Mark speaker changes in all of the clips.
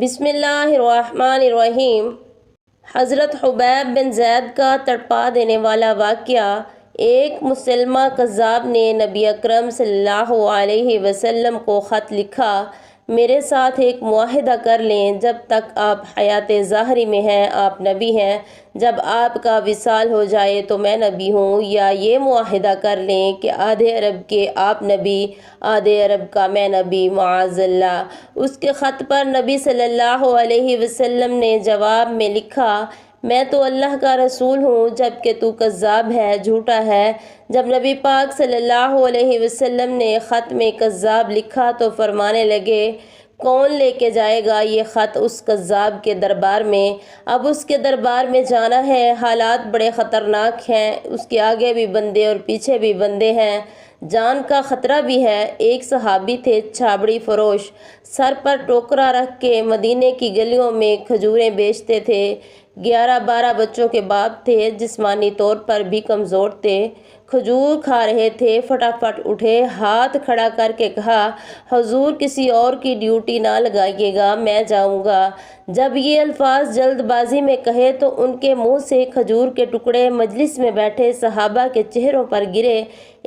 Speaker 1: بسم اللہ الرحمن الرحیم۔ حضرت حبیب بن زید کا تڑپا دینے والا واقعہ۔ ایک مسلمہ قذاب نے نبی اکرم صلی اللہ علیہ وسلم کو خط لکھا، میرے ساتھ ایک معاہدہ کر لیں، جب تک آپ حیات ظاہری میں ہیں آپ نبی ہیں، جب آپ کا وصال ہو جائے تو میں نبی ہوں، یا یہ معاہدہ کر لیں کہ آدھے عرب کے آپ نبی، آدھے عرب کا میں نبی، معاذ اللہ۔ اس کے خط پر نبی صلی اللہ علیہ وسلم نے جواب میں لکھا، میں تو اللہ کا رسول ہوں جبکہ تو کذاب ہے، جھوٹا ہے۔ جب نبی پاک صلی اللہ علیہ وسلم نے خط میں کذاب لکھا تو فرمانے لگے، کون لے کے جائے گا یہ خط اس کذاب کے دربار میں؟ اب اس کے دربار میں جانا ہے، حالات بڑے خطرناک ہیں، اس کے آگے بھی بندے اور پیچھے بھی بندے ہیں، جان کا خطرہ بھی ہے۔ ایک صحابی تھے چھابڑی فروش، سر پر ٹوکرا رکھ کے مدینے کی گلیوں میں کھجوریں بیچتے تھے، 11-12 بچوں کے باپ تھے، جسمانی طور پر بھی کمزور تھے، کھجور کھا رہے تھے۔ فٹافٹ اٹھے، ہاتھ کھڑا کر کے کہا، حضور کسی اور کی ڈیوٹی نہ لگائیے گا، میں جاؤں گا۔ جب یہ الفاظ جلد بازی میں کہے تو ان کے منہ سے کھجور کے ٹکڑے مجلس میں بیٹھے صحابہ کے چہروں پر گرے۔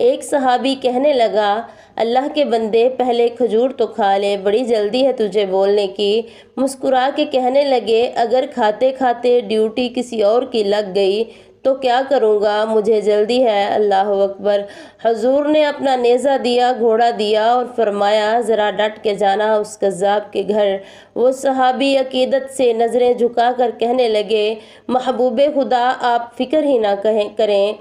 Speaker 1: ایک صحابی کہنے لگا، اللہ کے بندے پہلے کھجور تو کھا لے، بڑی جلدی ہے تجھے بولنے کی۔ مسکرا کے کہنے لگے، اگر کھاتے کھاتے ڈیوٹی کسی اور کی لگ گئی تو کیا کروں گا، مجھے جلدی ہے۔ اللہ اکبر۔ حضور نے اپنا نیزہ دیا، گھوڑا دیا اور فرمایا، ذرا ڈٹ کے جانا اس کذاب کے گھر۔ وہ صحابی عقیدت سے نظریں جھکا کر کہنے لگے، محبوب خدا آپ فکر ہی نہ کریں۔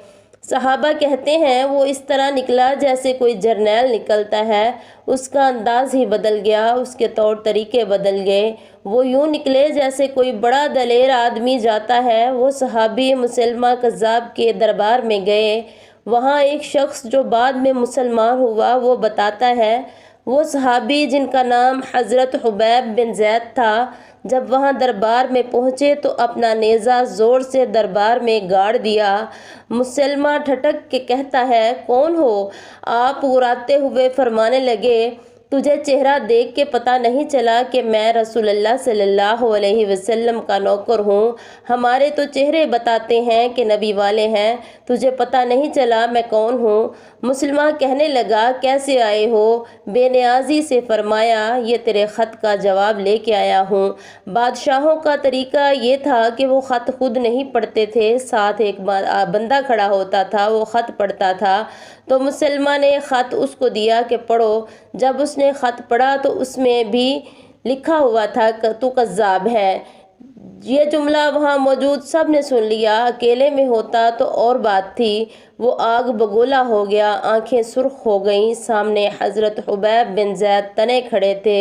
Speaker 1: صحابہ کہتے ہیں، وہ اس طرح نکلا جیسے کوئی جرنیل نکلتا ہے، اس کا انداز ہی بدل گیا، اس کے طور طریقے بدل گئے، وہ یوں نکلے جیسے کوئی بڑا دلیر آدمی جاتا ہے۔ وہ صحابی مسلمہ قذاب کے دربار میں گئے، وہاں ایک شخص جو بعد میں مسلمان ہوا وہ بتاتا ہے، وہ صحابی جن کا نام حضرت حبیب بن زید تھا، جب وہاں دربار میں پہنچے تو اپنا نیزہ زور سے دربار میں گاڑ دیا۔ مسلمہ ٹھٹک کے کہتا ہے، کون ہو آپ؟ غراتے ہوئے فرمانے لگے، تجھے چہرہ دیکھ کے پتہ نہیں چلا کہ میں رسول اللہ صلی اللہ علیہ وسلم کا نوکر ہوں؟ ہمارے تو چہرے بتاتے ہیں کہ نبی والے ہیں، تجھے پتہ نہیں چلا میں کون ہوں؟ مسلمہ کہنے لگا، کیسے آئے ہو؟ بے نیازی سے فرمایا، یہ تیرے خط کا جواب لے کے آیا ہوں۔ بادشاہوں کا طریقہ یہ تھا کہ وہ خط خود نہیں پڑھتے تھے، ساتھ ایک بندہ کھڑا ہوتا تھا، وہ خط پڑھتا تھا۔ تو مسلمہ نے خط اس کو دیا کہ پڑھو۔ جب اس نے خط پڑھا تو اس میں بھی لکھا ہوا تھا، تو کذاب ہے۔ یہ جملہ وہاں موجود سب نے سن لیا، اکیلے میں ہوتا تو اور بات تھی۔ وہ آگ بگولا ہو گیا، آنکھیں سرخ ہو گئیں۔ سامنے حضرت حبیب بن زید تنے کھڑے تھے،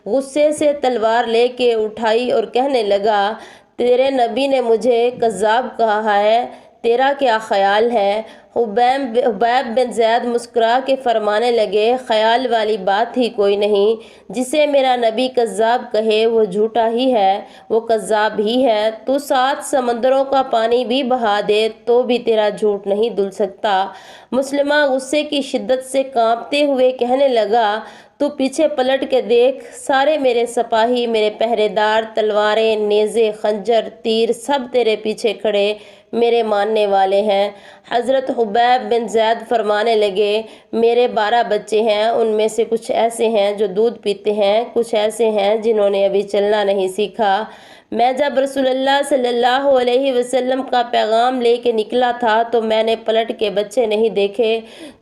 Speaker 1: غصے سے تلوار لے کے اٹھائی اور کہنے لگا، تیرے نبی نے مجھے کذاب کہا ہے، تیرا کیا خیال ہے؟ حبیب بن زید مسکرا کے فرمانے لگے، خیال والی بات ہی کوئی نہیں، جسے میرا نبی کذاب کہے وہ جھوٹا ہی ہے، وہ کذاب ہی ہے۔ تو 7 سمندروں کا پانی بھی بہا دے تو بھی تیرا جھوٹ نہیں دھل سکتا۔ مسلمہ غصے کی شدت سے کانپتے ہوئے کہنے لگا، تو پیچھے پلٹ کے دیکھ، سارے میرے سپاہی، میرے پہرے دار، تلواریں، نیزے، خنجر، تیر، سب تیرے پیچھے کھڑے میرے ماننے والے ہیں۔ حضرت حبیب بن زید فرمانے لگے، میرے 12 بچے ہیں، ان میں سے کچھ ایسے ہیں جو دودھ پیتے ہیں، کچھ ایسے ہیں جنہوں نے ابھی چلنا نہیں سیکھا۔ میں جب رسول اللہ صلی اللہ علیہ وسلم کا پیغام لے کے نکلا تھا تو میں نے پلٹ کے بچے نہیں دیکھے،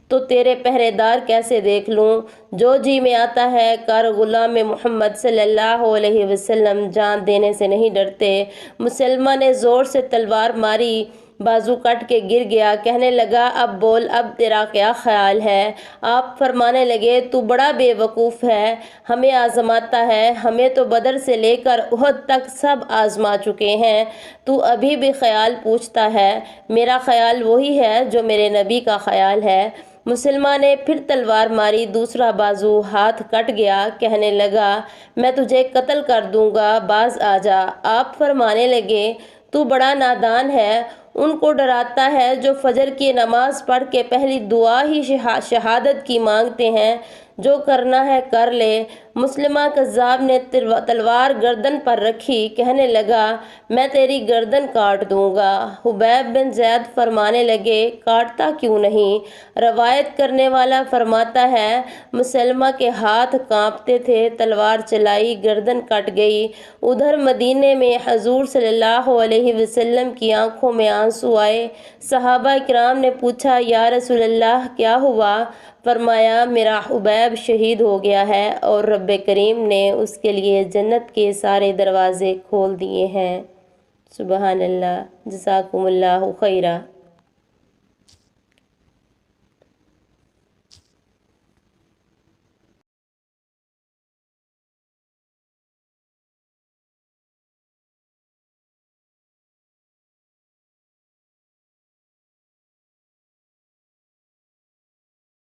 Speaker 1: تو تیرے پہرے دار کیسے دیکھ لوں؟ جو جی میں آتا ہے کر، غلام محمد صلی اللہ علیہ وسلم جان دینے سے نہیں ڈرتے۔ مسلمہ نے زور سے تلوار ماری، بازو کٹ کے گر گیا، کہنے لگا، اب بول، اب تیرا کیا خیال ہے؟ آپ فرمانے لگے، تو بڑا بے وقوف ہے، ہمیں آزماتا ہے، ہمیں تو بدر سے لے کر احد تک سب آزما چکے ہیں، تو ابھی بھی خیال پوچھتا ہے؟ میرا خیال وہی ہے جو میرے نبی کا خیال ہے۔ مسلمہ نے پھر تلوار ماری، دوسرا بازو ہاتھ کٹ گیا، کہنے لگا، میں تجھے قتل کر دوں گا، باز آ جا۔ آپ فرمانے لگے، تو بڑا نادان ہے، ان کو ڈراتا ہے جو فجر کی نماز پڑھ کے پہلی دعا ہی شہادت کی مانگتے ہیں، جو کرنا ہے کر لے، مسلمہ کذاب نے تلوار گردن پر رکھی، کہنے لگا میں تیری گردن کاٹ دوں گا۔ حبیب بن زید فرمانے لگے کاٹتا کیوں نہیں؟ روایت کرنے والا فرماتا ہے مسلمہ کے ہاتھ کانپتے تھے، تلوار چلائی، گردن کٹ گئی۔ ادھر مدینے میں حضور صلی اللہ علیہ وسلم کی آنکھوں میں آنسو آئے۔ صحابہ کرام نے پوچھا یا رسول اللہ کیا ہوا؟ فرمایا میرا حبیب شہید ہو گیا ہے اور رب کریم نے اس کے لیے جنت کے سارے دروازے کھول دیے ہیں۔ سبحان اللہ، جزاکم اللہ خیرہ۔